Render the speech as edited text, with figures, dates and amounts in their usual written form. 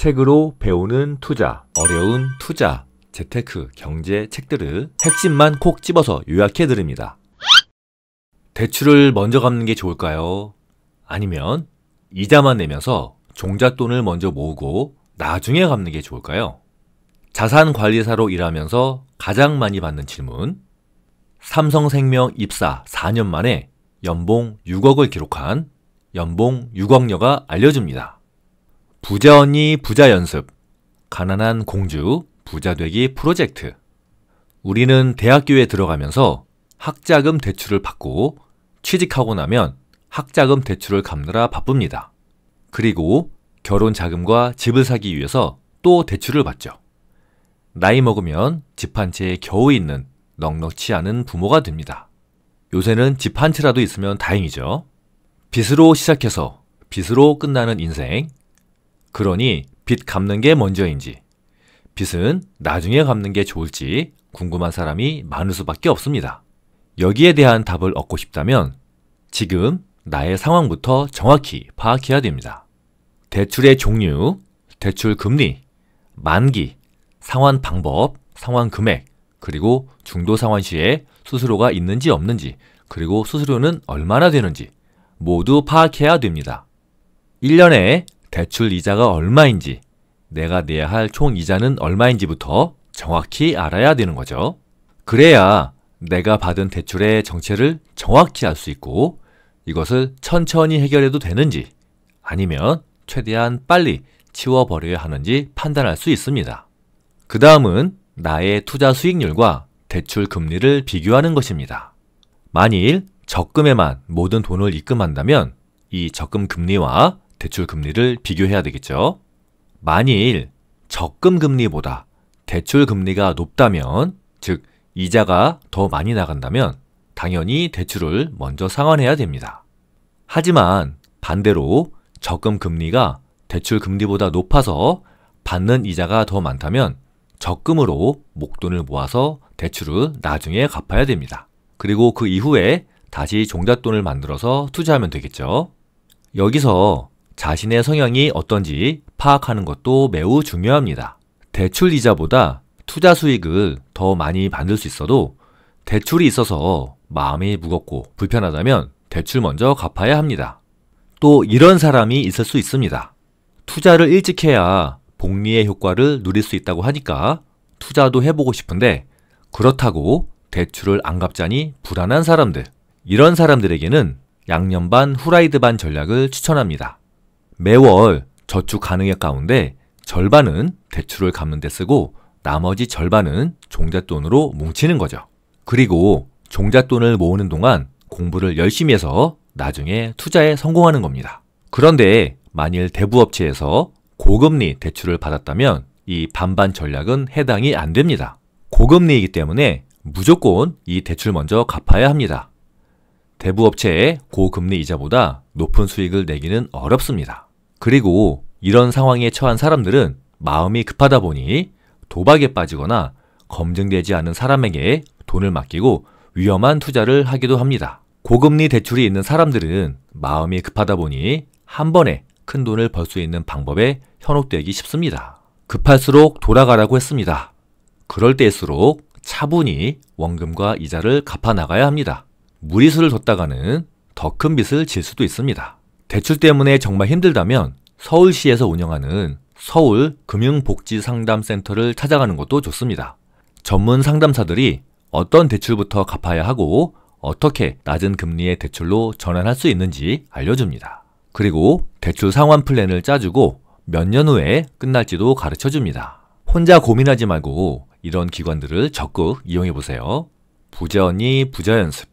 책으로 배우는 투자, 어려운 투자, 재테크, 경제 책들을 핵심만 콕 집어서 요약해 드립니다. 대출을 먼저 갚는 게 좋을까요? 아니면 이자만 내면서 종잣돈을 먼저 모으고 나중에 갚는 게 좋을까요? 자산관리사로 일하면서 가장 많이 받는 질문. 삼성생명 입사 4년 만에 연봉 6억을 기록한 연봉 6억녀가 알려줍니다. 부자 언니 부자 연습, 가난한 공주 부자 되기 프로젝트. 우리는 대학교에 들어가면서 학자금 대출을 받고 취직하고 나면 학자금 대출을 갚느라 바쁩니다. 그리고 결혼 자금과 집을 사기 위해서 또 대출을 받죠. 나이 먹으면 집 한 채에 겨우 있는 넉넉지 않은 부모가 됩니다. 요새는 집 한 채라도 있으면 다행이죠. 빚으로 시작해서 빚으로 끝나는 인생. 그러니 빚 갚는 게 먼저인지, 빚은 나중에 갚는 게 좋을지 궁금한 사람이 많을 수밖에 없습니다. 여기에 대한 답을 얻고 싶다면 지금 나의 상황부터 정확히 파악해야 됩니다. 대출의 종류, 대출 금리, 만기, 상환 방법, 상환 금액, 그리고 중도 상환 시에 수수료가 있는지 없는지, 그리고 수수료는 얼마나 되는지 모두 파악해야 됩니다. 1년에 대출 이자가 얼마인지, 내가 내야 할 총 이자는 얼마인지부터 정확히 알아야 되는 거죠. 그래야 내가 받은 대출의 정체를 정확히 알 수 있고 이것을 천천히 해결해도 되는지 아니면 최대한 빨리 치워버려야 하는지 판단할 수 있습니다. 그 다음은 나의 투자 수익률과 대출 금리를 비교하는 것입니다. 만일 적금에만 모든 돈을 입금한다면 이 적금 금리와 대출 금리를 비교해야 되겠죠. 만일 적금 금리보다 대출 금리가 높다면, 즉 이자가 더 많이 나간다면 당연히 대출을 먼저 상환해야 됩니다. 하지만 반대로 적금 금리가 대출 금리보다 높아서 받는 이자가 더 많다면 적금으로 목돈을 모아서 대출을 나중에 갚아야 됩니다. 그리고 그 이후에 다시 종잣돈을 만들어서 투자하면 되겠죠. 여기서 자신의 성향이 어떤지 파악하는 것도 매우 중요합니다. 대출 이자보다 투자 수익을 더 많이 만들 수 있어도 대출이 있어서 마음이 무겁고 불편하다면 대출 먼저 갚아야 합니다. 또 이런 사람이 있을 수 있습니다. 투자를 일찍 해야 복리의 효과를 누릴 수 있다고 하니까 투자도 해보고 싶은데 그렇다고 대출을 안 갚자니 불안한 사람들. 이런 사람들에게는 양념 반 후라이드 반 전략을 추천합니다. 매월 저축 가능액 가운데 절반은 대출을 갚는 데 쓰고 나머지 절반은 종잣돈으로 뭉치는 거죠. 그리고 종잣돈을 모으는 동안 공부를 열심히 해서 나중에 투자에 성공하는 겁니다. 그런데 만일 대부업체에서 고금리 대출을 받았다면 이 반반 전략은 해당이 안 됩니다. 고금리이기 때문에 무조건 이 대출 먼저 갚아야 합니다. 대부업체의 고금리 이자보다 높은 수익을 내기는 어렵습니다. 그리고 이런 상황에 처한 사람들은 마음이 급하다 보니 도박에 빠지거나 검증되지 않은 사람에게 돈을 맡기고 위험한 투자를 하기도 합니다. 고금리 대출이 있는 사람들은 마음이 급하다 보니 한 번에 큰 돈을 벌 수 있는 방법에 현혹되기 쉽습니다. 급할수록 돌아가라고 했습니다. 그럴 때일수록 차분히 원금과 이자를 갚아 나가야 합니다. 무리수를 뒀다가는 더 큰 빚을 질 수도 있습니다. 대출 때문에 정말 힘들다면 서울시에서 운영하는 서울금융복지상담센터를 찾아가는 것도 좋습니다. 전문 상담사들이 어떤 대출부터 갚아야 하고 어떻게 낮은 금리의 대출로 전환할 수 있는지 알려줍니다. 그리고 대출 상환 플랜을 짜주고 몇 년 후에 끝날지도 가르쳐줍니다. 혼자 고민하지 말고 이런 기관들을 적극 이용해보세요. 부자 언니 부자 연습,